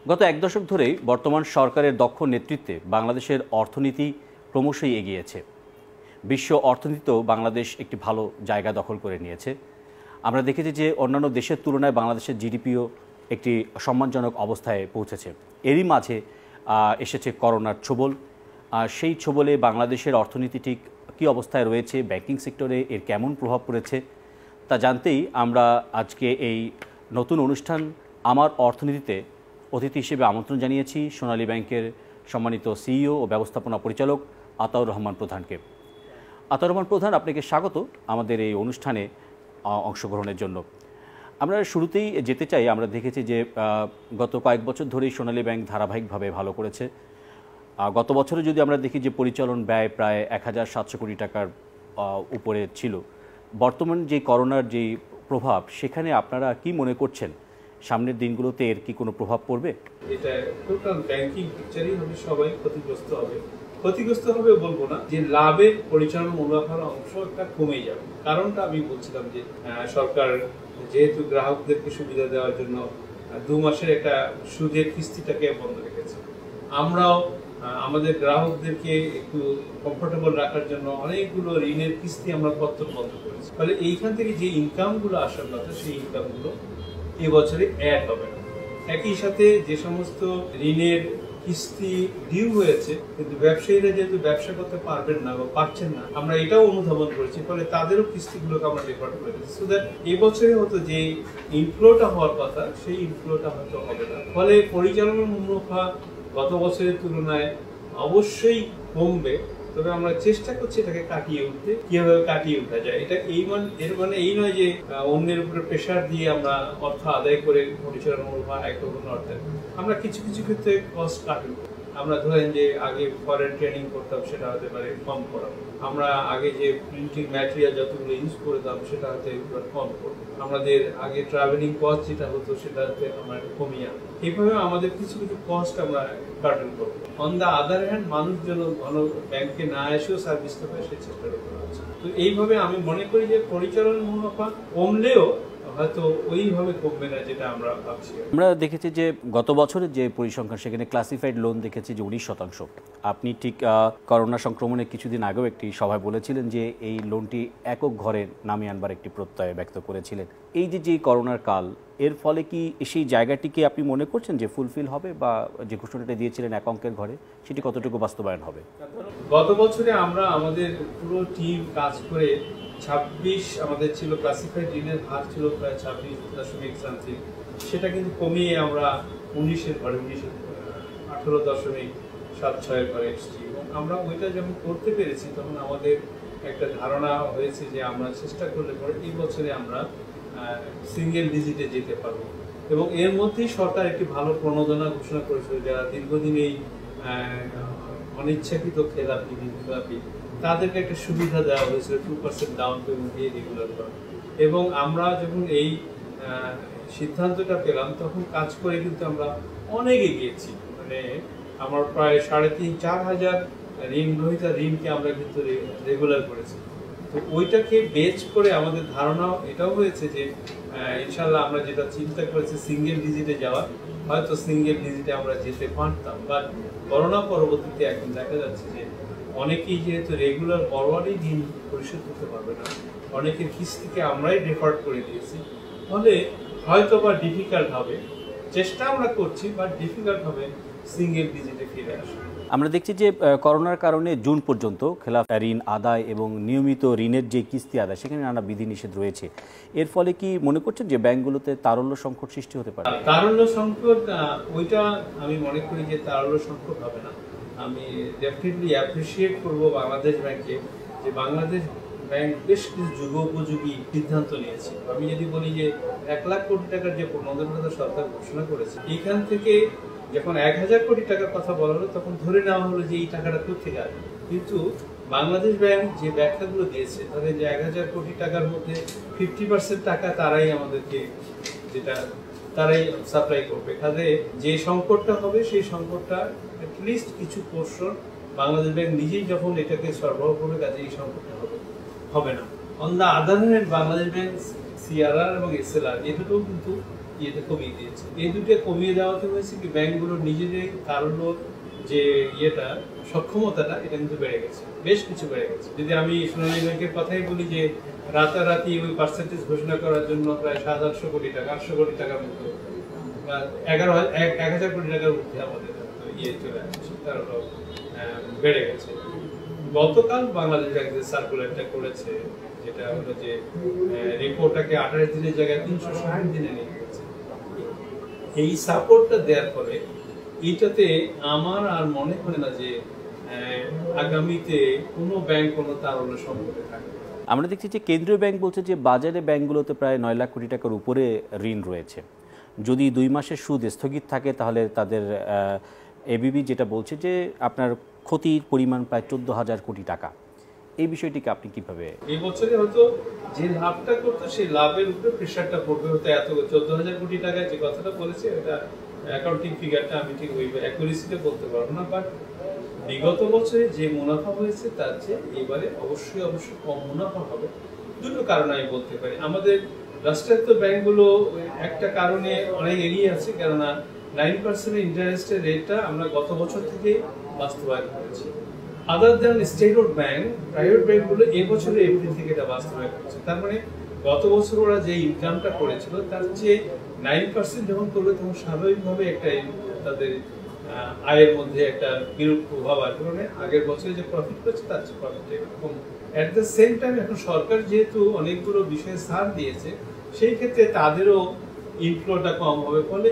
গত এক দশক ধরেই বর্তমান সরকারের দক্ষ নেতৃত্বে বাংলাদেশের অর্থনীতি ক্রমশই এগিয়েছে। বিশ্ব অর্থনীতিতেও বাংলাদেশ একটি ভালো জায়গা দখল করে নিয়েছে। আমরা দেখেছি যে অন্যান্য দেশের তুলনায় বাংলাদেশের জিডিপিও একটি সম্মানজনক অবস্থায় পৌঁছেছে। এরই মাঝে এসেছে করোনার ছোবল। সেই ছোবলে বাংলাদেশের অর্থনীতি ঠিক কী অবস্থায় রয়েছে, ব্যাংকিং সেক্টরে এর কেমন প্রভাব পড়েছে তা জানতেই আমরা আজকে এই নতুন অনুষ্ঠান আমার অর্থনীতিতে অতিথি হিসেবে আমন্ত্রণ জানিয়েছি সোনালী ব্যাংকের সম্মানিত সিইও ও ব্যবস্থাপনা পরিচালক আতাউর রহমান প্রধানকে। আতাউর রহমান প্রধান, আপনাকে স্বাগত আমাদের এই অনুষ্ঠানে অংশগ্রহণের জন্য। আমরা শুরুতেই যেতে চাই, আমরা দেখেছি যে গত কয়েক বছর ধরেই সোনালী ব্যাংক ধারাবাহিকভাবে ভালো করেছে। গত বছরে যদি আমরা দেখি যে পরিচালন ব্যয় প্রায় 1700 কোটি টাকার উপরে ছিল। বর্তমান যে করোনার যে প্রভাব, সেখানে আপনারা কি মনে করছেন সামনের দিনগুলোতে এর কি কোনো প্রভাব পড়বে? এটা টোটাল ব্যাংকিং পিকচারই হবে, সবাই ক্ষতিগ্রস্ত হবে বলবো না, যে লাভের পরিচালনা মুনাফার অংশ একটা কমে যাবে। কারণটা আমি বলছিলাম যে সরকার যেহেতু গ্রাহকদেরকে সুবিধা দেওয়ার জন্য 2 মাসের একটা সুদের কিস্তিটাকে বন্ধ রেখেছে, আমরাও আমাদের গ্রাহকদেরকে একটু কমফোর্টেবল রাখার জন্য অনেকগুলো ঋণের কিস্তি আমরা পত্র বন্ধ করেছি। ফলে এইখান থেকে যে ইনকামগুলো আসার কথা, সেই ইনকামগুলো এবছরে অ্যাড হবে না। একই সাথে যে সমস্ত ঋণের কিস্তি ডিউ হয়েছে কিন্তু ব্যবসায়ীরা যেহেতু ব্যবসা করতে পারবেন না বা পারছেন না, আমরা এটাও অনুধাবন করেছি। ফলে তাদেরও কিস্তিগুলোকে আমরা রেকর্ড করে দিচ্ছি, সো দ্যাট এবছরে হয়তো যে ইনফ্লোটা হওয়ার কথা সেই ইনফ্লোটা হয়তো হবে না। ফলে পরিচালনা মুনাফা গত বছরের তুলনায় অবশ্যই কমবে, তবে আমরা চেষ্টা করছি এটাকে কাটিয়ে উঠতে। কিভাবে কাটিয়ে উঠা যায়, এটা এর মানে এই নয় যে অন্যের উপরে প্রেশার দিয়ে আমরা অর্থ আদায় করে পরিচালনা মুনাফা এক কোনো অর্থে আমরা কিছু ক্ষেত্রে কস্ট কাটব। আমরা ধরেন যে আগে ফরেন ট্রেনিং করতাম, সেটা হতে পারে কম করাবো। আমরা আগে যে প্রিন্টিং ম্যাটেরিয়াল যতগুলো ইউজ করতাম সেটা হতে কম করবো। আমাদের আগে ট্রাভেলিং কস্ট যেটা হতো সেটা হতে আমরা কমিয়ে আনবো। এইভাবে আমাদের কিছু কস্ট আমরা কার্টন করবো। অন দ্য আদার হ্যান্ড, মানুষ যেন ব্যাংকে না এসেও সার্ভিসটা পায় সেই চেষ্টাটা করা হচ্ছে। তো এইভাবে আমি মনে করি যে পরিচালনা মুনাফা কমলেও হয়তো ওইভাবে কমবে না যেটা আমরা ভাবছি। আমরা দেখেছি যে গত বছরের যে পরিসংখ্যান, সেখানে ক্লাসিফাইড লোন দেখেছি যে 19%। আপনি ঠিক করোনা সংক্রমণের কিছুদিন আগেও একটি সভায় বলেছিলেন যে এই লোনটি একক ঘরে নামিয়ে আনবার একটি প্রত্যয় ব্যক্ত করেছিলেন। এই যে করোনার কাল, এর ফলে কি সেই জায়গাটিকে আপনি মনে করছেন যে ফুলফিল হবে, বা যে ঘোষণাটা দিয়েছিলেন এক অঙ্কের ঘরে, সেটি কতটুকু বাস্তবায়ন হবে? গত বছরে আমরা আমাদের পুরো টিম কাজ করে 26 আমাদের ছিল ক্লাসিফাইড ঋণের হার ছিল প্রায় 26.something, সেটা কিন্তু কমিয়ে আমরা 19-এর ঘরে 18.76 ঘরে এসেছি। এবং আমরা ওইটা যখন করতে পেরেছি তখন আমাদের একটা ধারণা হয়েছে যে আমরা চেষ্টা করলে পরে এই বছরে আমরা সিঙ্গেল ডিজিটে যেতে পারবো। এবং এর মধ্যেই সরকার একটি ভালো প্রণোদনা ঘোষণা করেছিল, যারা দীর্ঘদিন এই অনিচ্ছাকৃত খেলাপি তাদেরকে একটা সুবিধা দেওয়া হয়েছিল, 2% ডাউন পেমেন্ট দিয়ে রেগুলার করা। এবং আমরা যখন এই সিদ্ধান্তটা পেলাম তখন কাজ করে কিন্তু আমরা অনেক এগিয়েছি। মানে আমার প্রায় 3,500-4 হাজার ঋণ গ্রহীতা ঋণকে আমরা কিন্তু রেগুলার করেছি। তো ওইটাকে বেচ করে আমাদের ধারণা এটাও হয়েছে যে ইনশাল্লাহ আমরা যেটা চিন্তা করেছি সিঙ্গেল ডিজিটে যাওয়ার, হয়তো সিঙ্গেল ডিজিটে আমরা যেতে পারতাম। বাট করোনা পরবর্তীতে এখন দেখা যাচ্ছে যে অনেকেই যেহেতু রেগুলার ফরওয়ার্ডই ঋণ পরিশোধ করতে পারবে না, অনেকের কিস্তিকে আমরাই ডিফার্ট করে দিয়েছি। ফলে হয়তো বা ডিফিকাল্ট হবে, চেষ্টা আমরা করছি, বাট ডিফিকাল্ট হবে সিঙ্গেল ডিজিটে ফিরে আসা। আমরা দেখছি যে করোনার কারণে জুন পর্যন্ত খেলাফ ঋণ আদায় এবং নিয়মিত ঋণের যে কিস্তি আদায়, সেখানে নানা বিধিনিষেধ রয়েছে। এর ফলে কি মনে করছেন যে ব্যাংকগুলোতে তারল্য সংকট সৃষ্টি হতে পারে? তারল্য সংকট, ওইটা আমি মনে করি যে তারল্য সংকট হবে না। আমি ডেফিনেটলি অ্যাপ্রিসিয়েট করবো বাংলাদেশ ব্যাংকে, যে বাংলাদেশ ব্যাংক বেশ কিছু যুগোপযোগী সিদ্ধান্ত নিয়েছে। আমি যদি বলি যে 1 লাখ কোটি টাকার যে প্রণোদনা সরকার ঘোষণা করেছে, এখান থেকে যখন 1000 কোটি টাকার কথা বলা হলো তখন ধরে নেওয়া হলো যে এই টাকাটা কোথেকে আসবে। কিন্তু বাংলাদেশ ব্যাংক যে ব্যাখ্যাগুলো দিয়েছে, তাদের যে 1000 কোটি টাকার মধ্যে 50% টাকা তারাই আমাদেরকে তারাই সাপ্লাই করবে। কাজে যে সংকটটা হবে সেই সংকটটা অ্যাটলিস্ট কিছু পোর্শন বাংলাদেশ ব্যাংক নিজেই যখন এটাকে সরবরাহ করবে, কাজে এই সংকটটা হবে না। On the other hand Bangladesh bank CRR এবং এসএলআর এই দুটোও কিন্তু ইয়েতে কমিয়ে দিয়েছে। এই দুটো কমিয়ে দেওয়াতে হয়েছে কি ব্যাংকগুলো নিজেদের তারল্য যে ইয়েটা সক্ষমতাটা এটা কিন্তু বেড়ে গেছে, বেশ কিছু বেড়ে গেছে। যদি আমি সোনালী ব্যাংকের কথাই বলি যে রাতারাতি ওই পার্সেন্টেজ ঘোষণা করার জন্য প্রায় 700 কোটি টাকা 800 কোটি টাকার মতো 1000 কোটি টাকার ঊর্ধ্বে আমাদের ইয়ে চলে আসছে, তার বেড়ে গেছে। গতকাল বাংলাদেশ ব্যাংক যে সার্কুলারটা করেছে যেটা হলো যে রিপোর্টটাকে 28 দিনের জায়গায় 360 দিনে নিয়ে গেছে, এই সাপোর্টটা দেওয়ার পরে এইটাতে আমার আর মনে হয় না যে আগামীতে কোনো ব্যাংক কোনো তারল্য সম্পর্কে থাকবে। আমরা দেখছি যে কেন্দ্রীয় ব্যাংক বলছে যে বাজারে ব্যাংকগুলোতে প্রায় 9 লাখ কোটি টাকার উপরে ঋণ রয়েছে। যদি 2 মাসের সুদ স্থগিত থাকে তাহলে তাদের এবিবি যেটা বলছে যে আপনার ক্ষতির পরিমাণ প্রায় 14,000 কোটি টাকা। এই বিষয়টিকে আপনি কিভাবে? এই বছরে হয়তো যে লাভটা করতো সেই লাভের উপরে প্রেশারটা পড়বে, হয়তো এত 14,000 কোটি টাকা যে কথাটা বলেছে এটা অ্যাকাউন্টিং ফিগারটা আমি ঠিক ওই অ্যাকুরেসিটা বলতে পারবো না, বাট বিগত বছরে যে মুনাফা হয়েছে তার চেয়ে এবারে অবশ্যই কম মুনাফা হবে। দুটো কারণ আমি বলতে পারি। আমাদের রাষ্ট্রায়ত্ত ব্যাংকগুলো একটা কারণে অনেক এগিয়ে আছে, কেননা 9% ইন্টারেস্টের রেটটা আমরা গত বছর থেকে বাস্তবায়ন করেছি। Other than state owned bank, private ব্যাংকগুলো এবছরে এপ্রিল থেকে এটা বাস্তবায়ন করছে। তার মানে গত বছর ওরা যে ইনকামটা করেছিল তার চেয়ে 9% যখন করবে তখন স্বাভাবিকভাবে একটা তাদের আয়ের মধ্যে একটা বিরূপ প্রভাব আসবে, মানে আগের বছরে যে প্রফিট করছে তার চেয়ে প্রফিটটা এরকম। অ্যাট দ্য সেম টাইম এখন সরকার যেহেতু অনেকগুলো বিষয়ে ছাড় দিয়েছে, সেই ক্ষেত্রে তাদেরও ইনফ্লোটা কম হবে, ফলে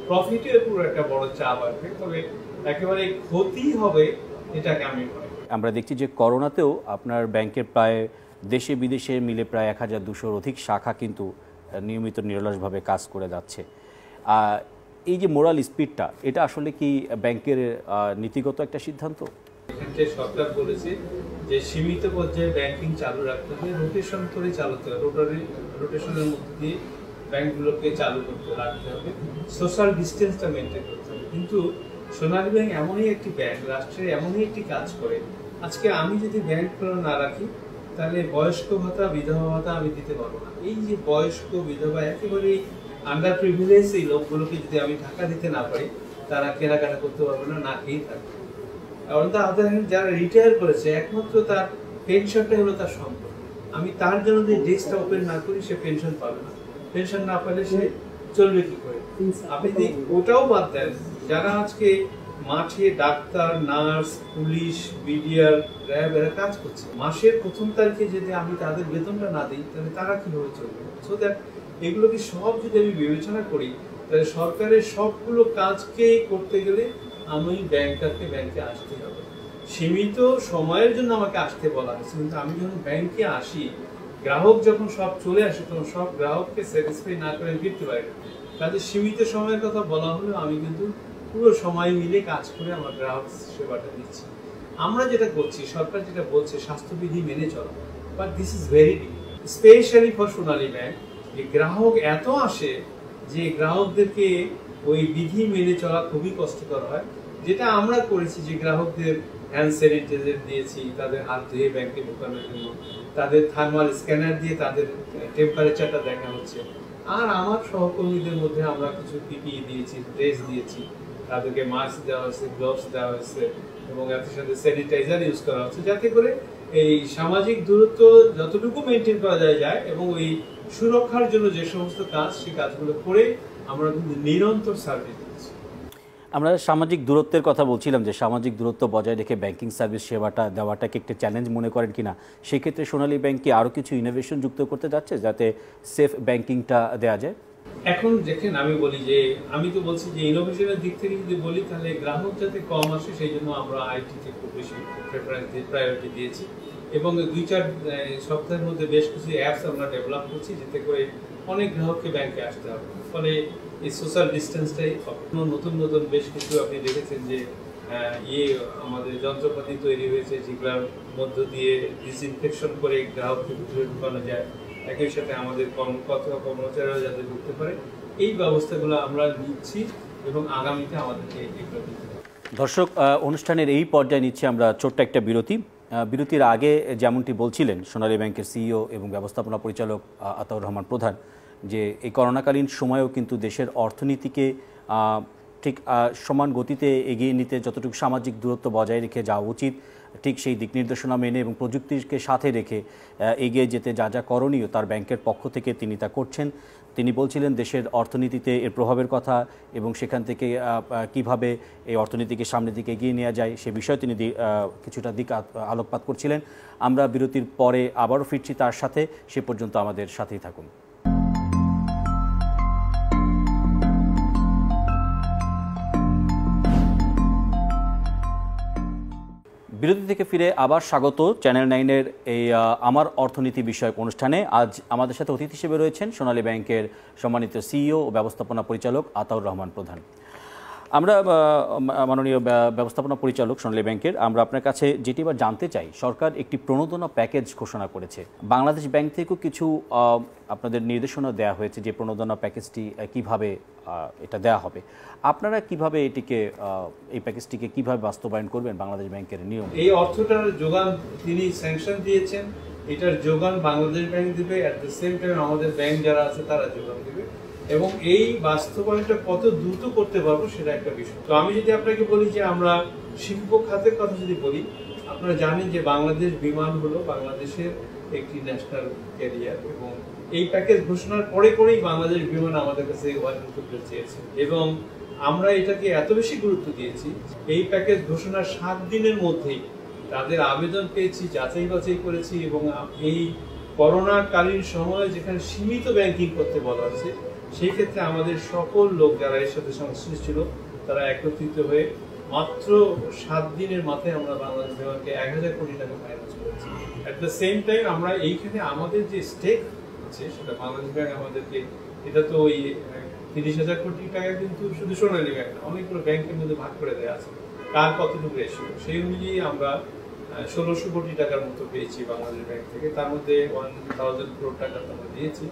প্রফিটের উপর একটা বড় চাপ আসবে। তবে একেবারে ক্ষতি হবে এটাকে আমি মনে করি। আমরা দেখছি যে করোনাতেও আপনার ব্যাংকের প্রায় দেশে বিদেশে মিলে প্রায় 1200-র অধিক শাখা কিন্তু নিয়মিত নিরলসভাবে কাজ করে যাচ্ছে। এই যে মোরাল স্পিডটা, এটা আসলে কি ব্যাংকের নীতিগত একটা সিদ্ধান্ত? এখানে সরকার বলেছে যে সীমিত পর্যায়ে ব্যাংকিং চালু রাখতে হবে, রোটেশন করে চালাতে হবে, রোটেশনের মধ্যে দিয়ে ব্যাংকগুলোকে চালু করতে রাখতে হবে, সোশ্যাল ডিস্টেন্সটা মেনটেন করতে হবে। কিন্তু সোনালী ব্যাংক এমনই একটি ব্যাংক, রাষ্ট্রের এমনই একটি কাজ করে, আজকে আমি যদি ব্যাংক খোলা না রাখি তাহলে বয়স্ক ভাতা বিধবা ভাতা আমি দিতে পারবো না। এই যে বয়স্ক বিধবা একেবারেই আন্ডার প্রিভিলেজ এই লোকগুলোকে যদি আমি টাকা দিতে না পারি তারা কেনাকাটা করতে পারবে না, না খেয়েই থাকবে। যারা রিটায়ার করেছে একমাত্র তার পেনশনটাই হলো তার সম্পদ। আমি তার জন্য যদি ডেস্কটা ওপেন না করি সে পেনশন পাবে না, পেনশন না পেলে সে চলবে কি করে? আপনি যদি ওটাও বাদ দেন, যারা আজকে মাঠে doctor, nurse, police, BDR, RAB এরা কাজ করছে, মাসের প্রথম তারিখে যদি আমি তাদের বেতনটা না দিই তাহলে তারা কিভাবে চলবে? সো দ্যাট এগুলোকে সব যদি আমি বিবেচনা করি তাহলে সরকারের সবগুলো কাজকেই করতে গেলে আমি ব্যাংকে আসতে হবে। সীমিত সময়ের জন্য আমাকে আসতে বলা হয়েছে, কিন্তু আমি যখন ব্যাংকে আসি, গ্রাহক যখন সব চলে আসে তখন সব গ্রাহককে স্যাটিসফাই না করে ফিরতে পারি না। কাজে সীমিত সময়ের কথা বলা হলেও আমি কিন্তু পুরো সময় মিলে কাজ করে আমার গ্রাহক সেবাটা দিচ্ছি। আমরা যেটা করছি, সরকার যেটা বলছে স্বাস্থ্যবিধি মেনে চলা, but this is very difficult, specially for Sonali bank. গ্রাহক এত আসে যে গ্রাহকদেরকে ওই বিধি মেনে চলা খুবই কষ্টকর হয়। যেটা আমরা করেছি যে গ্রাহকদের হ্যান্ড স্যানিটাইজার দিয়েছি, তাদের হাত ধুয়ে ব্যাংকে ঢোকানোর জন্য, তাদের থার্মাল স্ক্যানার দিয়ে তাদের টেম্পারেচারটা দেখা হচ্ছে। আর আমার সহকর্মীদের মধ্যে আমরা কিছু পিপিই দিয়েছি, ড্রেস দিয়েছি, তাদেরকে মাস্ক দেওয়া হয়েছে, গ্লোভস দেওয়া হয়েছে এবং এর সাথে স্যানিটাইজার ইউজ করা হচ্ছে, যাতে করে এই সামাজিক দূরত্ব যতটুকু মেনটেন করা যায় এবং ওই সুরক্ষার জন্য যে সমস্ত কাজ সেই কাজগুলো করে আমরা কিন্তু নিরন্তর সার্ভিস দিচ্ছি। আমরা সামাজিক দূরত্বের কথা বলছিলাম যে সামাজিক দূরত্ব বজায় রেখে ব্যাংকিং সার্ভিস সেবাটা দেওয়াটাকে একটা চ্যালেঞ্জ মনে করেন কিনা, সেক্ষেত্রে সোনালী ব্যাংক কি আরও কিছু ইনোভেশন যুক্ত করতে যাচ্ছে যাতে সেফ ব্যাংকিংটা দেওয়া যায়? এখন দেখেন, আমি বলি যে আমি তো বলছি যে ইনোভেশনের দিক থেকে যদি বলি তাহলে গ্রাহক যাতে কম আসে সেই জন্য আমরা আইটিতে খুব বেশি প্রায়োরিটি দিয়েছি এবং 2-4 সপ্তাহের মধ্যে বেশ কিছু অ্যাপস আমরা ডেভেলপ করছি যাতে করে অনেক গ্রাহককে ব্যাংকে আসতে হবে, ফলে এই সোশ্যাল ডিস্টেন্সটাই নতুন বেশ কিছু আপনি দেখেছেন যে আমাদের যন্ত্রপাতি তৈরি হয়েছে যেগুলোর মধ্য দিয়ে ডিসইনফেকশন করে গ্রাহককে ভিতরে ঢুকানো যায়, একই সাথে আমাদের কর্মচারীরা যাতে ঢুকতে পারে এই ব্যবস্থাগুলো আমরা নিচ্ছি এবং আগামীতে আমাদেরকে এগুলো দিতে হবে। দর্শক, অনুষ্ঠানের এই পর্যায়ে নিচ্ছি আমরা ছোট্ট একটা বিরতি। বিরতির আগে যেমনটি বলছিলেন সোনালী ব্যাংকের সিইও এবং ব্যবস্থাপনা পরিচালক আতাউর রহমান প্রধান, যে এই করোনাকালীন সময়েও কিন্তু দেশের অর্থনীতিকে ঠিক সমান গতিতে এগিয়ে নিতে যতটুকু সামাজিক দূরত্ব বজায় রেখে যাওয়া উচিত, ঠিক সেই দিক নির্দেশনা মেনে এবং প্রযুক্তিকে সাথে রেখে এগিয়ে যেতে যা যা করণীয় তার ব্যাংকের পক্ষ থেকে তিনি তা করছেন। তিনি বলছিলেন দেশের অর্থনীতিতে এর প্রভাবের কথা এবং সেখান থেকে কিভাবে এই অর্থনীতিকে সামনের দিকে এগিয়ে নেওয়া যায় সে বিষয়ে তিনি কিছুটা দিক আলোকপাত করছিলেন। আমরা বিরতির পরে আবারও ফিরছি তার সাথে, সে পর্যন্ত আমাদের সাথেই থাকুন। বিরতি থেকে ফিরে আবার স্বাগত চ্যানেল 9-এর এই আমার অর্থনীতি বিষয়ক অনুষ্ঠানে। আজ আমাদের সাথে অতিথি হিসেবে রয়েছেন সোনালী ব্যাংকের সম্মানিত সিইও ও ব্যবস্থাপনা পরিচালক আতাউর রহমান প্রধান। আমরা মাননীয় ব্যবস্থাপনা পরিচালক সোনালী ব্যাংকের, আমরা আপনার কাছে যেটি এবার জানতে চাই, সরকার একটি প্রণোদনা প্যাকেজ ঘোষণা করেছে। বাংলাদেশ ব্যাংক থেকেও কিছু আপনাদের নির্দেশনা দেওয়া হয়েছে যে প্রণোদনা প্যাকেজটি কিভাবে এটা দেওয়া হবে। আপনারা কিভাবে এটিকে এই প্যাকেজটিকে কিভাবে বাস্তবায়ন করবেন বাংলাদেশ ব্যাংকের নিয়ম? এই অর্থটার যোগান তিনি স্যাংশন দিয়েছেন, এটার যোগান বাংলাদেশ ব্যাংক দিবে, অ্যাট দ্য সেম টাইম আমাদের ব্যাংক যারা আছে তারা যোগান দিবে, এবং এই বাস্তবায়নটা কত দ্রুত করতে পারবো সেটা একটা বিষয়। তো আমি যদি আপনাকে বলি যে আমরা শিল্প খাতের কথা যদি বলি, আপনারা জানেন যে বাংলাদেশ বিমান হলো বাংলাদেশের একটি ন্যাশনাল ক্যারিয়ার, এবং এই প্যাকেজ ঘোষণার পরে পরেই বাংলাদেশ বিমান আমাদের কাছে ওয়ারেন্ট করতে চেয়েছে, এবং আমরা এটাকে এত বেশি গুরুত্ব দিয়েছি, এই প্যাকেজ ঘোষণার 7 দিনের মধ্যেই তাদের আবেদন পেয়েছি, যাচাই বাছাই করেছি, এবং এই করোনাকালীন সময়ে যেখানে সীমিত ব্যাংকিং করতে বলা হয়েছে সেই ক্ষেত্রে আমাদের সকল লোক যারা এর সাথে সংশ্লিষ্ট ছিল তারা একত্রিত হয়ে মাত্র 7 দিনের মাথায় আমরা বাংলাদেশ ব্যাংককে 1000 কোটি টাকা ফাইন্যান্স করেছি। অ্যাট দ্য সেম টাইম আমরা এইখানে আমাদের যে স্টেক আছে সেটা বাংলাদেশ ব্যাংক আমাদেরকে, এটা তো ওই 30,000 কোটি টাকা কিন্তু শুধু সোনালী ব্যাংক না, অনেকগুলো ব্যাংকের মধ্যে ভাগ করে দেওয়া আছে, কার কতটুকু রেশিও, সেই অনুযায়ী আমরা 1600 কোটি টাকার মতো পেয়েছি বাংলাদেশ ব্যাংক থেকে। তার মধ্যে 1000 crore টাকা আমরা দিয়েছি,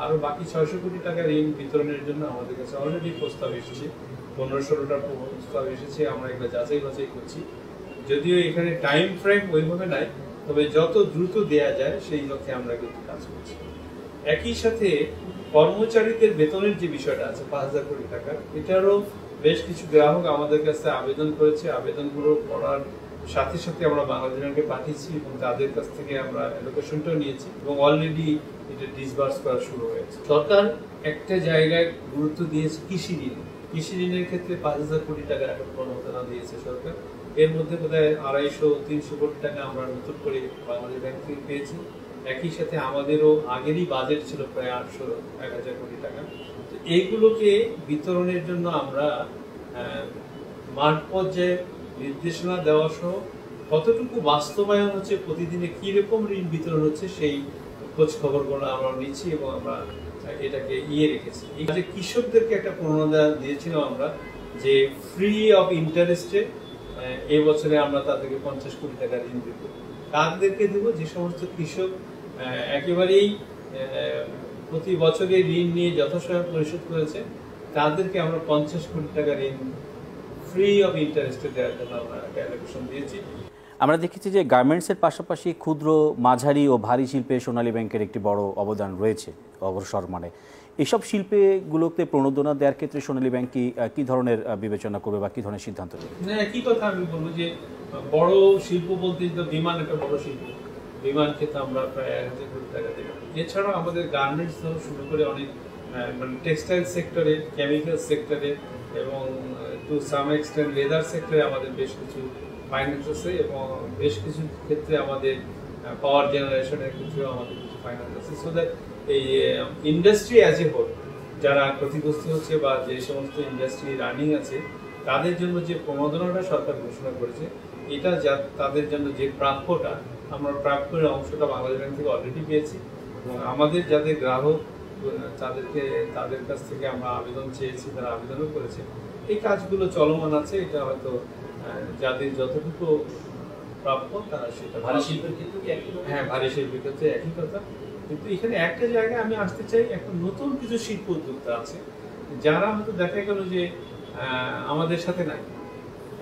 আরো বাকি 600 কোটি টাকা ঋণ বিতরণের জন্য আমাদের কাছে অলরেডি প্রস্তাব এসেছে, 15-16টা প্রস্তাব এসেছে, আমরা এগুলো যাচাই বাছাই করছি। যদিও এখানে টাইম ফ্রেম ওইভাবে নাই, তবে যত দ্রুত দেয়া যায় সেই লক্ষ্যে আমরা কিন্তু কাজ করছি। একই সাথে কর্মচারীদের বেতনের যে বিষয়টা আছে 5000 কোটি টাকা, এটারও বেশ কিছু গ্রাহক আমাদের কাছে আবেদন করেছে, আবেদনগুলো করার সাথে সাথে আমরা বাংলাদেশ ব্যাংকে পাঠিয়েছি এবং তাদের কাছ থেকে আমরা অ্যালোকেশনটাও নিয়েছি, এবং অলরেডি এটা ডিসবার্স করা শুরু হয়েছে। সরকার একটা জায়গায় গুরুত্ব দিয়েছে কৃষি ঋণ, কৃষি ঋণের ক্ষেত্রে 5000 কোটি টাকা এখন প্রণোদনা দিয়েছে সরকার, এর মধ্যে বোধহয় 250-300 কোটি টাকা আমরা নতুন করে বাংলাদেশ ব্যাংক থেকে পেয়েছি। একই সাথে আমাদেরও আগেরই বাজেট ছিল প্রায় 800-1000 কোটি টাকা। তো এইগুলোকে বিতরণের জন্য আমরা মাঠ পর্যায়ে নির্দেশনা দেওয়া সহ কতটুকু বাস্তবায়ন হচ্ছে, প্রতিদিনে কি রকম ঋণ বিতরণ হচ্ছে সেই খোঁজ খবরগুলো আমরা নিচ্ছি, এবং আমরা এটাকে রেখেছি। এই যে কৃষকদেরকে একটা প্রণোদনা দিয়েছিলাম আমরা যে ফ্রি অফ ইন্টারেস্টে এই বছরে আমরা তাদেরকে 50 কোটি টাকা ঋণ দেব। কাদেরকে দেব? যে সমস্ত কৃষক একেবারেই প্রতি বছরে ঋণ নিয়ে যথাসময়ে পরিশোধ করেছে, তাদেরকে আমরা 50 কোটি টাকা ঋণ ফ্রি অফ ইন্টারেস্টে দেওয়ার জন্য আমরা একটা অ্যালোকেশন দিয়েছি। আমরা দেখেছি যে গার্মেন্টসের পাশাপাশি ক্ষুদ্র, মাঝারি ও ভারী শিল্পে সোনালী ব্যাংকের একটি বড় অবদান রয়েছে অগ্রসর মানে। এইসব শিল্পগুলোতে প্রণোদনা দেওয়ার ক্ষেত্রে সোনালী ব্যাংক কি ধরনের বিবেচনা করবে বা কি ধরনের সিদ্ধান্ত নেবে? না, একই কথা আমি বলবো যে বড় শিল্প বলতে তো বিমান একটা বড় শিল্প, বিমান ক্ষেত্রে আমরা প্রায় 1000 কোটি টাকা দেব। এছাড়াও আমাদের গার্মেন্টস থেকে শুরু করে অনেক মানে টেক্সটাইল সেক্টরে, কেমিক্যাল সেক্টরে, এবং টু সাম এক্সটেন্ট লেদার সেক্টরে আমাদের বেশ কিছু ফাইন্যান্স আছে, এবং বেশ কিছু ক্ষেত্রে আমাদের পাওয়ার জেনারেশনের ক্ষেত্রেও আমাদের কিছু ফাইন্যান্স আছে। সো দ্যাট এই ইন্ডাস্ট্রি অ্যাজ এ হোল যারা ক্ষতিগ্রস্ত হচ্ছে বা যে সমস্ত ইন্ডাস্ট্রি রানিং আছে তাদের জন্য যে প্রণোদনাটা সরকার ঘোষণা করেছে, এটা তাদের জন্য যে প্রাপ্যটা, আমরা প্রাপ্যের অংশটা বাংলাদেশ ব্যাংক থেকে অলরেডি পেয়েছি, এবং আমাদের যাদের গ্রাহক তাদের কাছ থেকে আমরা আবেদন চেয়েছি, তারা আবেদনও করেছে। এই কাজগুলো চলমান আছে, এটা হয়তো যাদের যতটুকু প্রাপ্য তারা সেটা। ভারী শিল্পের ক্ষেত্রে কি একই? হ্যাঁ, ভারী শিল্পের ক্ষেত্রে একই কথা। কিন্তু এখানে একটা জায়গায় আমি আসতে চাই, একটা নতুন কিছু শিল্প উদ্যোক্তা আছে যারা হয়তো দেখা গেল যে আমাদের সাথে নাই,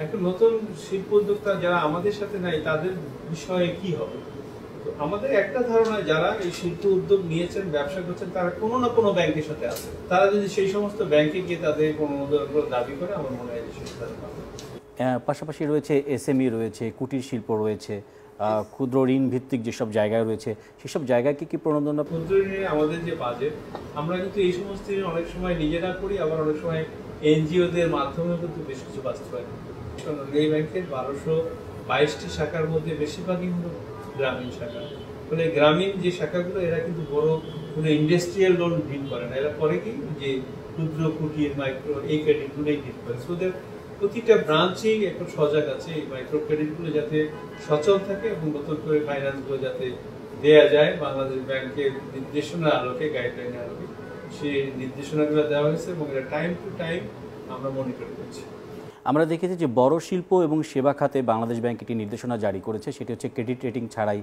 একটা নতুন শিল্প উদ্যোক্তা যারা আমাদের সাথে নাই, তাদের বিষয়ে কি হবে? তো আমাদের একটা ধারণা, যারা এই শিল্প উদ্যোগ নিয়েছেন, ব্যবসা করছেন, তারা কোনো না কোনো ব্যাংকের সাথে আছে। তারা যদি সেই সমস্ত ব্যাংকে গিয়ে তাদের অনুমোদন দাবি করে, আমার মনে হয় যে সেটা পাবে। পাশাপাশি রয়েছে এসএমই রয়েছে, কুটির শিল্প রয়েছে, ক্ষুদ্র ঋণ ভিত্তিক যেসব জায়গায় রয়েছে সেসব জায়গায় কি প্রণোদনা? ক্ষুদ্র ঋণে আমাদের যে বাজেট, আমরা কিন্তু এই সমস্ত ঋণ অনেক সময় নিজেরা করি, আবার অনেক সময় এনজিওদের মাধ্যমে কিন্তু বেশ কিছু বাস্তবায়ন করি। এই ব্যাংকের 1222টি শাখার মধ্যে বেশিরভাগই হলো গ্রামীণ শাখা। ফলে গ্রামীণ যে শাখাগুলো, এরা কিন্তু বড় কোনো ইন্ডাস্ট্রিয়াল লোন ডিল করে না। এরা করে কি, যে ক্ষুদ্র, কুটির, মাইক্রো, এই ক্রেডিটগুলোই ডিল করে। সো ওদের প্রতিটা ব্রাঞ্চেই এখন সজাগ আছে এই মাইক্রো ক্রেডিটগুলো যাতে সচল থাকে এবং নতুন করে ফাইন্যান্সগুলো যাতে দেয়া যায় বাংলাদেশ ব্যাংকের নির্দেশনার আলোকে, গাইডলাইনের আলোকে। সেই নির্দেশনাগুলো দেওয়া হয়েছে এবং এটা টাইম টু টাইম আমরা মনিটর করছি। আমরা দেখেছি যে বড় শিল্প এবং সেবা খাতে বাংলাদেশ ব্যাংক একটি নির্দেশনা জারি করেছে, সেটি হচ্ছে ক্রেডিট রেটিং ছাড়াই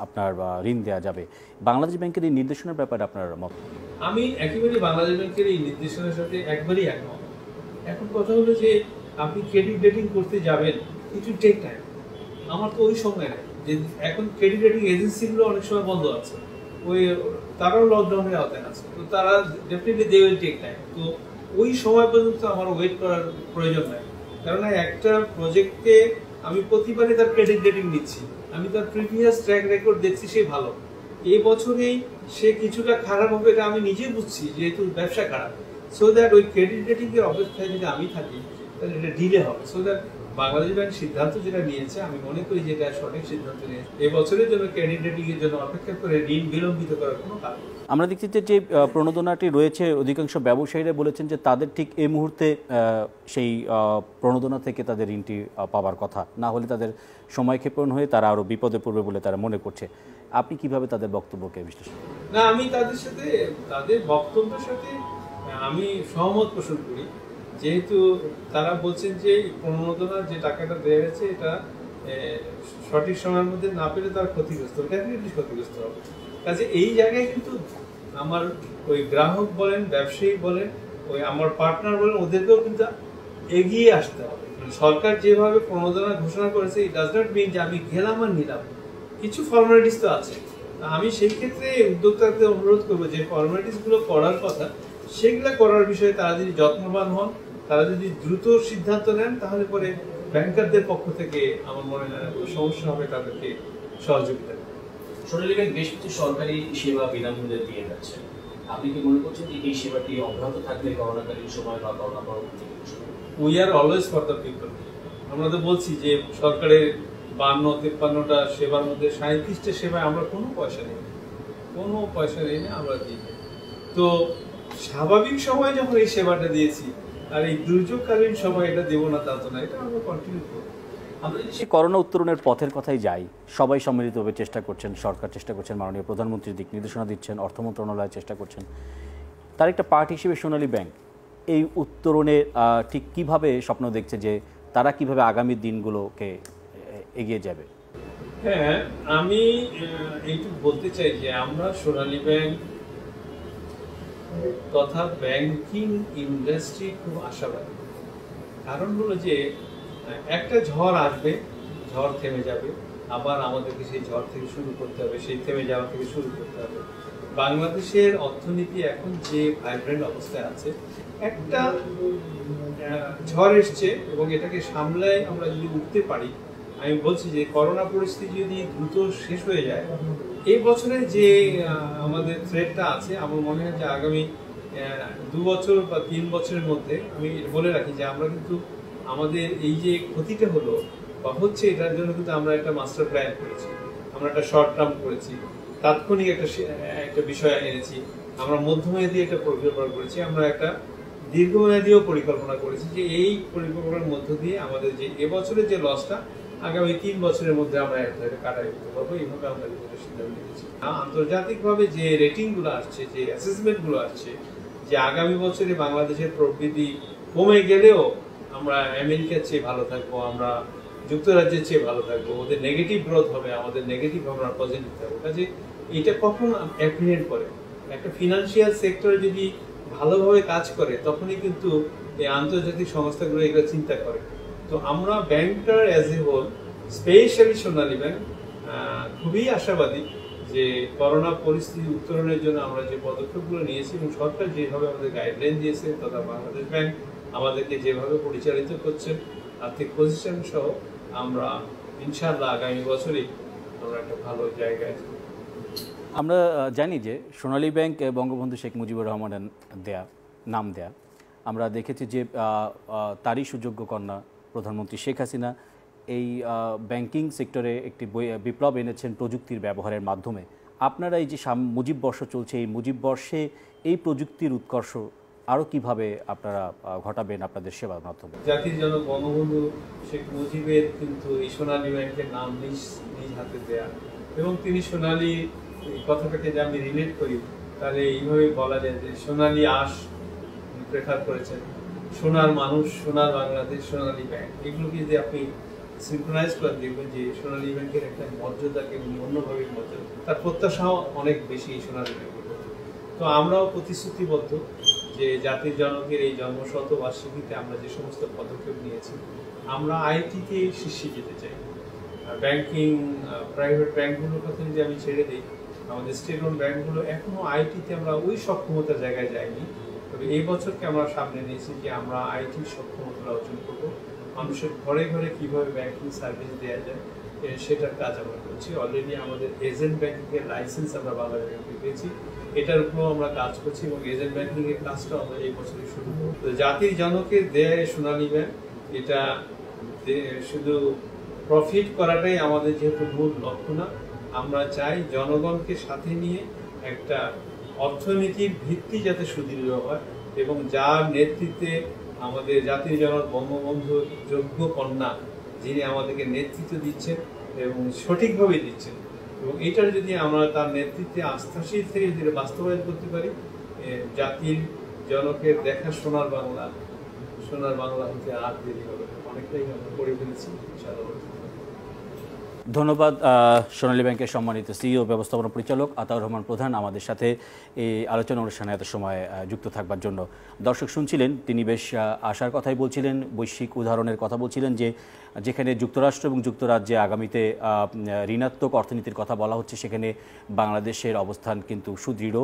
আপনার ঋণ দেওয়া যাবে। বাংলাদেশ ব্যাংকের এই নির্দেশনার ব্যাপারে আপনার মত? আমি একেবারেই বাংলাদেশ ব্যাংকের এই নির্দেশনার সাথে একবারই একমত। এখন কথা হলো যে আপনি ক্রেডিট রেটিং করতে যাবেন, ইট উইল টেক টাইম। আমার তো ওই সময় নেই, যে এখন ক্রেডিট রেটিং এজেন্সিগুলো অনেক সময় বন্ধ আছে, ওই তারাও লকডাউনের আওতায় আছে, তো তারা definitely they will take time. তো ওই সময় পর্যন্ত আমার ওয়েট করার প্রয়োজন নাই, কারণ একটা প্রজেক্টকে আমি প্রতিবারই তার ক্রেডিট রেটিং নিচ্ছি, আমি তার প্রিভিয়াস ট্র্যাক রেকর্ড দেখছি সে ভালো, এই বছরেই সে কিছুটা খারাপ হবে এটা আমি নিজে বুঝছি, যেহেতু ব্যবসা খারাপ। সো দ্যাট ওই ক্রেডিট রেটিং এর অবস্থায় যদি আমি থাকি, তাহলে এটা ডিলে হবে। সো দ্যাট বাংলাদেশ ব্যাংক সিদ্ধান্ত যেটা নিয়েছে, আমি মনে করি যে এটা সঠিক সিদ্ধান্ত নিয়েছে। এই বছরের জন্য ক্রেডিট রেটিং এর জন্য অপেক্ষা করে ঋণ বিলম্বিত করার কোনো কারণ নেই। আমরা দেখছি যে প্রণোদনাটি রয়েছে, অধিকাংশ ব্যবসায়ীরা বলেছেন যে তাদের ঠিক এই মুহূর্তে সেই প্রণোদনা থেকে তাদের ঋণটি পাওয়ার কথা, না হলে তাদের সময়ক্ষেপণ হয়ে তারা আরও বিপদে পড়বে বলে তারা মনে করছে। আপনি কিভাবে তাদের বক্তব্যকে বিশ্লেষণ? না, আমি তাদের সাথে, তাদের বক্তব্যের সাথে আমি সহমত পোষণ করি, যেহেতু তারা বলছেন যে প্রণোদনার যে টাকাটা দেওয়া হয়েছে, এটা সঠিক সময়ের মধ্যে না পেলে তারা ক্ষতিগ্রস্ত হবে, ডেফিনেটলি ক্ষতিগ্রস্ত হবে। কাজে এই জায়গায় কিন্তু আমার ওই গ্রাহক বলেন, ব্যবসায়ী বলেন, ওই আমার পার্টনার বলেন, ওদেরকেও কিন্তু এগিয়ে আসতে হবে। সরকার যেভাবে প্রণোদনা ঘোষণা করেছে, ইট ডাজ নট মিন যে আমি গেলাম আর নিলাম, কিছু ফর্মালিটিস তো আছে। আমি সেই ক্ষেত্রে উদ্যোক্তাদের অনুরোধ করবো যে ফর্মালিটিস গুলো করার কথা, সেগুলো করার বিষয়ে তারা যদি যত্নবান হন, তারা যদি দ্রুত সিদ্ধান্ত নেন, তাহলে পরে ব্যাংকারদের পক্ষ থেকে আমার মনে হয় না কোনো সমস্যা হবে তাদেরকে সহযোগিতা। সোনালী ব্যাংক বেশ কিছু সরকারি সেবা বিনামূল্যে দিয়ে যাচ্ছে, আপনি কি মনে করছেন যে এই সেবাটি অব্যাহত থাকবে করোনাকালীন সময় বা করোনা পরবর্তী সময়? We are always for the people. আমরা তো বলছি যে সরকারের 52-53টা সেবার মধ্যে 37টা সেবায় আমরা কোনো পয়সা নেই, কোনো পয়সা নেই না, আমরা দিই। তো স্বাভাবিক সময় যখন এই সেবাটা দিয়েছি, আর এই দুর্যোগকালীন সময় এটা দেবো না তা তো না, এটা আমরা কন্টিনিউ করবো। আমরা যদি করোনা উত্তরণের পথের কথাই যাই, সবাই সম্মিলিতভাবে চেষ্টা করছেন, সরকার চেষ্টা করছেন, মাননীয় প্রধানমন্ত্রীর দিক নির্দেশনা দিচ্ছেন, অর্থ মন্ত্রণালয় চেষ্টা করছেন, তার একটা পার্ট হিসেবে সোনালী ব্যাংক এই উত্তরণে ঠিক কিভাবে স্বপ্ন দেখছে যে তারা কিভাবে আগামী দিনগুলোকে এগিয়ে যাবে? হ্যাঁ, আমি এইটুকু বলতে চাই যে আমরা সোনালী ব্যাংক তথা ব্যাংকিং ইন্ডাস্ট্রি খুব আশাবাদী। কারণ হলো যে একটা ঝড় আসবে, ঝড় থেমে যাবে, আবার আমাদেরকে সেই ঝড় থেকে শুরু করতে হবে, সেই থেমে যাওয়া থেকে শুরু করতে হবে। বাংলাদেশের অর্থনীতি এখন যে ভাইব্রেন্ট অবস্থায় আছে, একটা ঝড় এসছে এবং এটাকে সামলায় আমরা যদি উঠতে পারি, আমি বলছি যে করোনা পরিস্থিতি যদি দ্রুত শেষ হয়ে যায়, এই বছরে যে আমাদের থ্রেটটা আছে, আমার মনে হয় যে আগামী 2 বছর বা 3 বছরের মধ্যে, আমি বলে রাখি যে আমরা কিন্তু আমাদের এই যে ক্ষতিটা হলো বা হচ্ছে, এটার জন্য কিন্তু আমরা একটা মাস্টার প্ল্যান করেছি, আমরা একটা শর্ট টার্ম করেছি, তাৎক্ষণিক একটা বিষয় এনেছি, আমরা মধ্যমেয়াদী একটা পরিকল্পনা করেছি, আমরা একটা দীর্ঘমেয়াদীও পরিকল্পনা করেছি, যে এই পরিকল্পনার মধ্য দিয়ে আমাদের যে এবছরের যে লসটা আগামী 3 বছরের মধ্যে আমরা একটা কাটাই করতে পারবো। এইভাবে আমরা সিদ্ধান্ত নিয়েছি। আন্তর্জাতিকভাবে যে রেটিং গুলো আসছে, যে অ্যাসেসমেন্ট গুলো আসছে, যে আগামী বছরে বাংলাদেশের প্রবৃদ্ধি কমে গেলেও আমরা আমেরিকার চেয়ে ভালো থাকবো, আমরা যুক্তরাজ্যের চেয়ে ভালো থাকবো, ওদের নেগেটিভ গ্রোথ হবে, আমাদের নেগেটিভ আমরা পজিটিভ থাকবো। কাজে এটা কখন অ্যাপ্রিহেন্ড করে, একটা ফিনান্সিয়াল সেক্টরে যদি ভালোভাবে কাজ করে, তখনই কিন্তু এই আন্তর্জাতিক সংস্থাগুলো এগুলো চিন্তা করে। তো আমরা banker as a whole, specially Sonali Bank, খুবই আশাবাদী যে করোনা পরিস্থিতি উত্তরণের জন্য আমরা যে পদক্ষেপগুলো নিয়েছি এবং সরকার যেভাবে আমাদের গাইডলাইন দিয়েছে তথা বাংলাদেশ ব্যাংক আমাদেরকে যেভাবে পরিচালিত করছে আর্থিক পজিশন সহ আমরা ইনশাআল্লাহ আগামী বছরই আমরা একটা ভালো জায়গায় আছি। আমরা জানি যে সোনালী ব্যাংক বঙ্গবন্ধু শেখ মুজিবুর রহমানের নাম দেয়া। আমরা দেখেছি যে তারই সুযোগ্য কন্যা প্রধানমন্ত্রী শেখ হাসিনা এই ব্যাংকিং সেক্টরে একটি বিপ্লব এনেছেন প্রযুক্তির ব্যবহারের মাধ্যমে। আপনারা এই যে মুজিব বর্ষ চলছে, এই মুজিব বর্ষে এই প্রযুক্তির উৎকর্ষ আরও কিভাবে আপনারা ঘটাবেন আপনাদের সেবার মাধ্যমে? জাতির জনক বঙ্গবন্ধু শেখ মুজিবের কিন্তু এই সোনালী ব্যাংকের নাম নিজ হাতে দেয়া এবং তিনি সোনালী কথাটাকে যে আমি রিলেট করি তাহলে এইভাবে বলা যায় যে সোনালী আঁশ প্রেফার করেছেন, সোনার মানুষ, সোনার বাংলাদেশ, সোনালী ব্যাংক, এগুলোকে যদি আপনি সিনক্রোনাইজ করে দেখবেন যে সোনালী ব্যাংকের একটা মর্যাদাকে উনি অন্যভাবে মর্যাদা, তার প্রত্যাশাও অনেক বেশি এই সোনালী ব্যাংকের প্রতি। তো আমরাও প্রতিশ্রুতিবদ্ধ যে জাতির জনকের এই জন্মশতবার্ষিকীতে আমরা যে সমস্ত পদক্ষেপ নিয়েছি, আমরা আইটিতে শীর্ষে যেতে চাই। ব্যাংকিং প্রাইভেট ব্যাংকগুলোর কথা যদি আমি ছেড়ে দিই, আমাদের স্টেট ওন ব্যাংকগুলো এখনো আইটিতে আমরা ওই সক্ষমতার জায়গায় যাইনি। তবে এই বছরকে আমরা সামনে নিয়েছি যে আমরা আইটির সক্ষমতা অর্জন করব, মানুষের ঘরে ঘরে কিভাবে ব্যাংকিং সার্ভিস দেওয়া যায় সেটার কাজ আমরা করছি। অলরেডি আমাদের এজেন্ট ব্যাংকিংয়ের লাইসেন্স আমরা বাংলাদেশ ব্যাংকে পেয়েছি, এটার উপরেও আমরা কাজ করছি এবং এজেন্ট ব্যাংকিংয়ের কাজটা আমরা এই বছরই শুরু করব। তো জাতির জনকের দেয় সোনালী ব্যাংক, এটা শুধু প্রফিট করাটাই আমাদের যেহেতু মূল লক্ষ্য না, আমরা চাই জনগণকে সাথে নিয়ে একটা অর্থনীতির ভিত্তি যাতে সুদৃঢ় হয় এবং যার নেতৃত্বে আমাদের জাতির জনক বঙ্গবন্ধু যোগ্য কন্যা যিনি আমাদেরকে নেতৃত্ব দিচ্ছেন এবং সঠিকভাবে দিচ্ছেন, এবং এটার যদি আমরা তার নেতৃত্বে আস্থাশীল থেকে যদি বাস্তবায়ন করতে পারি, জাতির জনকের দেখা সোনার বাংলা হতে আর দেরি হবে, অনেকটাই আমরা করে ফেলেছি ইনশাআল্লাহ। ধন্যবাদ সোনালী ব্যাংকের সম্মানিত সিইও ব্যবস্থাপনা পরিচালক আতাউর রহমান প্রধান আমাদের সাথে এই আলোচনা অনুষ্ঠানে এত সময় যুক্ত থাকবার জন্য। দর্শক শুনছিলেন, তিনি বেশ আশার কথাই বলছিলেন, বৈশ্বিক উদাহরণের কথা বলছিলেন যে যেখানে যুক্তরাষ্ট্র এবং যুক্তরাজ্যে আগামীতে ঋণাত্মক অর্থনীতির কথা বলা হচ্ছে, সেখানে বাংলাদেশের অবস্থান কিন্তু সুদৃঢ়।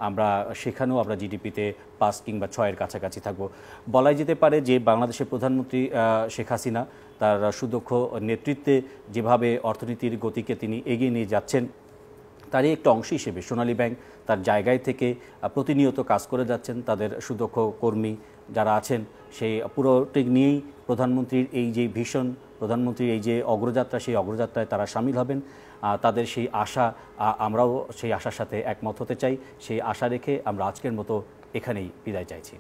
আমরা সেখানেও আমরা জিডিপিতে 5 কিংবা 6-এর কাছাকাছি থাকব। বলাই যেতে পারে যে বাংলাদেশের প্রধানমন্ত্রী শেখ হাসিনা তার সুদক্ষ নেতৃত্বে যেভাবে অর্থনীতির গতিকে তিনি এগিয়ে নিয়ে যাচ্ছেন, তারই একটা অংশ হিসেবে সোনালী ব্যাংক তার জায়গায় থেকে প্রতিনিয়ত কাজ করে যাচ্ছেন। তাদের সুদক্ষ কর্মী যারা আছেন সেই পুরোটি নিয়েই প্রধানমন্ত্রীর এই যে ভিশন, প্রধানমন্ত্রীর এই যে অগ্রযাত্রা, সেই অগ্রযাত্রায় তারা সামিল হবেন। তাদের সেই আশা, আমরাও সেই আশার সাথে একমত হতে চাই। সেই আশা রেখে আমরা আজকের মতো এখানেই বিদায় চাইছি।